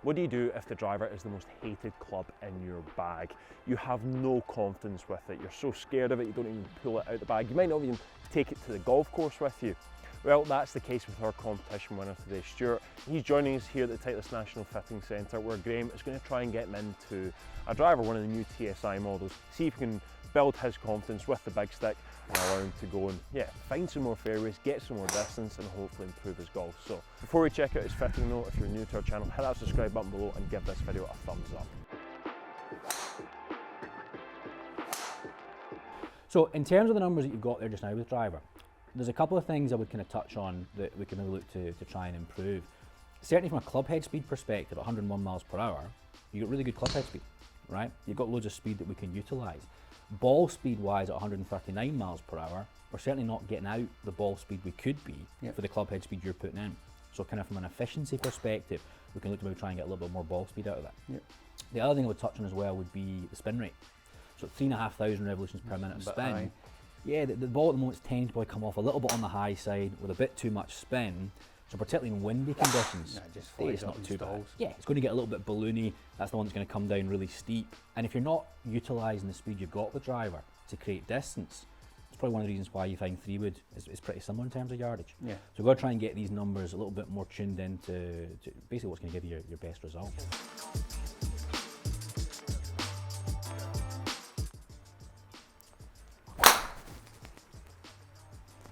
What do you do if the driver is the most hated club in your bag? You have no confidence with it. You're so scared of it, you don't even pull it out the bag. You might not even take it to the golf course with you. Well, that's the case with our competition winner today, Stuart. He's joining us here at the Titleist National Fitting Centre, where Graeme is going to try and get him into a driver, one of the new TSi models, see if he can build his confidence with the big stick and allow him to go and find some more fairways, get some more distance and hopefully improve his golf. So before we check out his fitting though, if you're new to our channel, hit that subscribe button below and give this video a thumbs up. So in terms of the numbers that you've got there just now with driver, there's a couple of things I would kind of touch on that we can maybe look to try and improve. Certainly from a club head speed perspective, at 101 miles per hour, you've got really good club head speed, right? You've got loads of speed that we can utilise. Ball speed wise at 139 miles per hour, we're certainly not getting out the ball speed we could be for the club head speed you're putting in. So kind of from an efficiency perspective, we can look to maybe try and get a little bit more ball speed out of that. The other thing I would touch on as well would be the spin rate. So 3,500 revolutions per minute of spin. Yeah, the ball at the moment tends to probably come off a little bit on the high side with a bit too much spin. So particularly in windy conditions, it's not too bad. Yeah, it's going to get a little bit balloony. That's the one that's going to come down really steep. And if you're not utilising the speed you've got with driver to create distance, it's probably one of the reasons why you find 3-wood is pretty similar in terms of yardage. So we've got to try and get these numbers a little bit more tuned into basically what's going to give you your best result.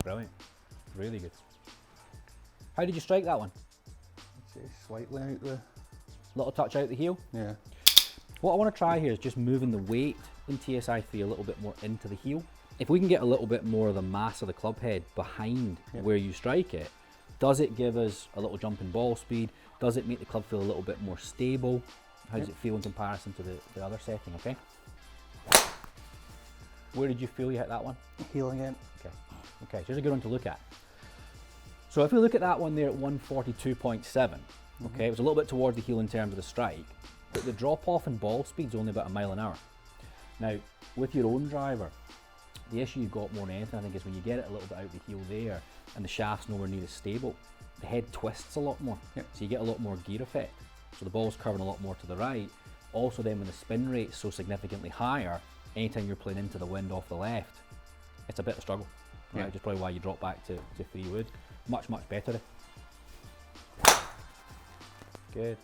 Brilliant, really good. How did you strike that one? Slightly out the... Little touch out the heel? Yeah. What I want to try here is just moving the weight in TSi 3 a little bit more into the heel. If we can get a little bit more of the mass of the club head behind where you strike it, does it give us a little jump in ball speed? Does it make the club feel a little bit more stable? How does it feel in comparison to the other setting, okay? Where did you feel you hit that one? Heel again. Okay, so here's a good one to look at. So if we look at that one there at 142.7, okay, it was a little bit towards the heel in terms of the strike, but the drop off in ball speed is only about a mile an hour. Now, with your own driver, the issue you've got more than anything, I think, is when you get it a little bit out the heel there and the shaft's nowhere near as stable, the head twists a lot more, so you get a lot more gear effect. So the ball's curving a lot more to the right. Also then when the spin rate's so significantly higher, anytime you're playing into the wind off the left, it's a bit of a struggle. Right, which is probably why you drop back to 3-wood. Much better. Good,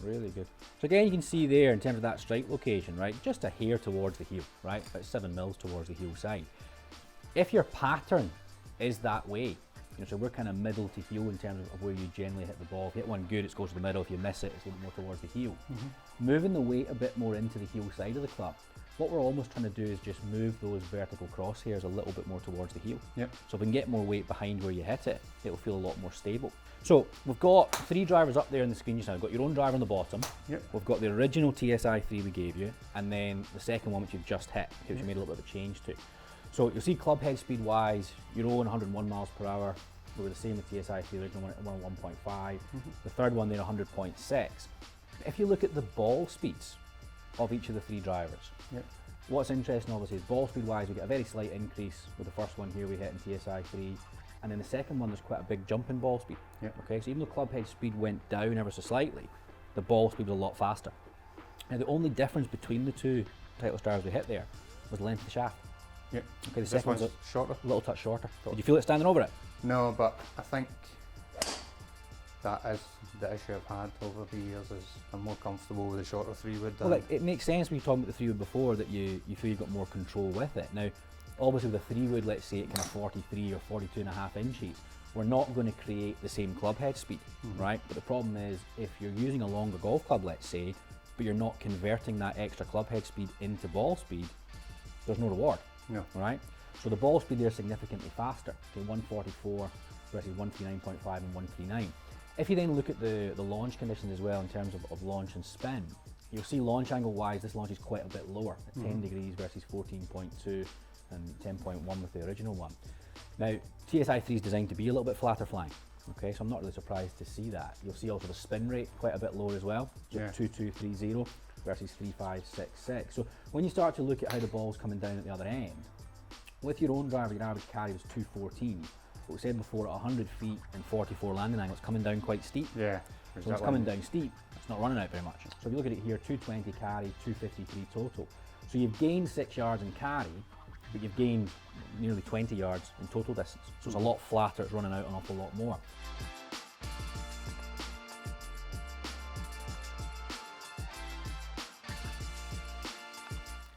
really good. So again, you can see there in terms of that strike location, right, just a hair towards the heel, right, about 7 mils towards the heel side. If your pattern is that way, so we're kind of middle to heel in terms of where you generally hit the ball. If you hit one good, it goes to the middle. If you miss it, it's a little more towards the heel. Moving the weight a bit more into the heel side of the club, what we're almost trying to do is just move those vertical crosshairs a little bit more towards the heel. So if we can get more weight behind where you hit it, it'll feel a lot more stable. So we've got 3 drivers up there on the screen just now. We've got your own driver on the bottom. We've got the original TSi 3 we gave you, and then the second one which you've just hit, which you made a little bit of a change to. So you'll see club head speed wise, your own 101 miles per hour. We were the same with TSi 3, the original one at 1.5. The third one there 100.6. If you look at the ball speeds of each of the 3 drivers, what's interesting obviously is ball speed wise we get a very slight increase with the first one here we hit in TSi 3, and then the second one there's quite a big jump in ball speed. Okay, so even though club head speed went down ever so slightly, the ball speed was a lot faster. Now the only difference between the 2 Titleist drivers we hit there was the length of the shaft. Okay, the second one's shorter. A little touch shorter. Did you feel it standing over it? No, but I think that is the issue I've had over the years, is I'm more comfortable with the shorter 3-wood. Well, it makes sense when you were talking about the 3-wood before that you feel you've got more control with it. Now, obviously with a 3-wood, let's say at kind of 43 or 42.5 inches, we're not going to create the same club head speed, right? But the problem is if you're using a longer golf club, let's say, but you're not converting that extra club head speed into ball speed, there's no reward, right? So the ball speed there is significantly faster, okay, 144 versus 139.5 and 139. If you then look at the launch conditions as well in terms of launch and spin, you'll see launch angle wise this launch is quite a bit lower at 10 degrees versus 14.2 and 10.1 with the original one. Now TSi 3 is designed to be a little bit flatter flying, okay, so I'm not really surprised to see that. You'll see also the spin rate quite a bit lower as well, so 2230 versus 3566. So when you start to look at how the ball's coming down at the other end, with your own driver your average carry was 214. What we said before, at 100 feet and 44 landing angle, it's coming down quite steep. So it's coming down steep, it's not running out very much. So if you look at it here, 220 carry, 253 total. So you've gained 6 yards in carry, but you've gained nearly 20 yards in total distance. So it's a lot flatter, it's running out an awful lot more.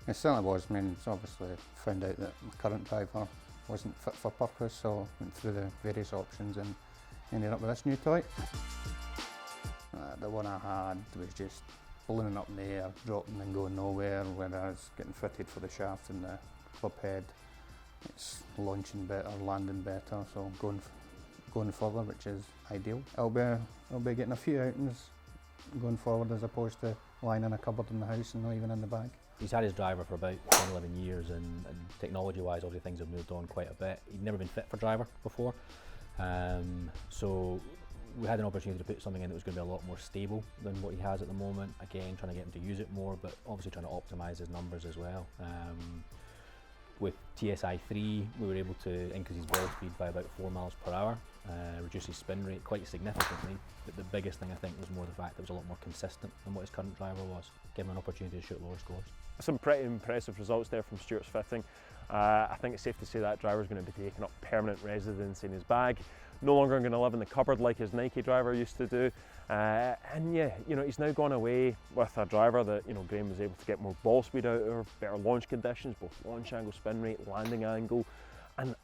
It certainly was. I mean, it's obviously found out that my current driver wasn't fit for purpose, so went through the various options and ended up with this new toy. The one I had was just ballooning up in the air, dropping and going nowhere, whereas getting fitted for the shaft and the club head, it's launching better, landing better, so going further, which is ideal. I'll be getting a few outings going forward as opposed to lying in a cupboard in the house and not even in the bag. He's had his driver for about 10, 11 years, and technology-wise, obviously things have moved on quite a bit. He'd never been fit for driver before, so we had an opportunity to put something in that was going to be a lot more stable than what he has at the moment. Again, trying to get him to use it more, but obviously trying to optimise his numbers as well. With TSi 3, we were able to increase his ball speed by about 4 miles per hour, reduce his spin rate quite significantly. But the biggest thing I think was more the fact that it was a lot more consistent than what his current driver was, giving him an opportunity to shoot lower scores. Some pretty impressive results there from Stuart's fitting. I think it's safe to say that driver's going to be taking up permanent residence in his bag. No longer going to live in the cupboard like his Nike driver used to do. And yeah, he's now gone away with a driver that, Graeme was able to get more ball speed out of, better launch conditions, both launch angle, spin rate, landing angle, and,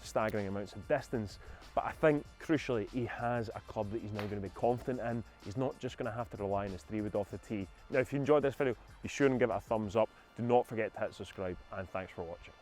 staggering amounts of distance. But I think, crucially, he has a club that he's now going to be confident in. He's not just going to have to rely on his 3-wood off the tee. Now, if you enjoyed this video, be sure and give it a thumbs up. Do not forget to hit subscribe, and thanks for watching.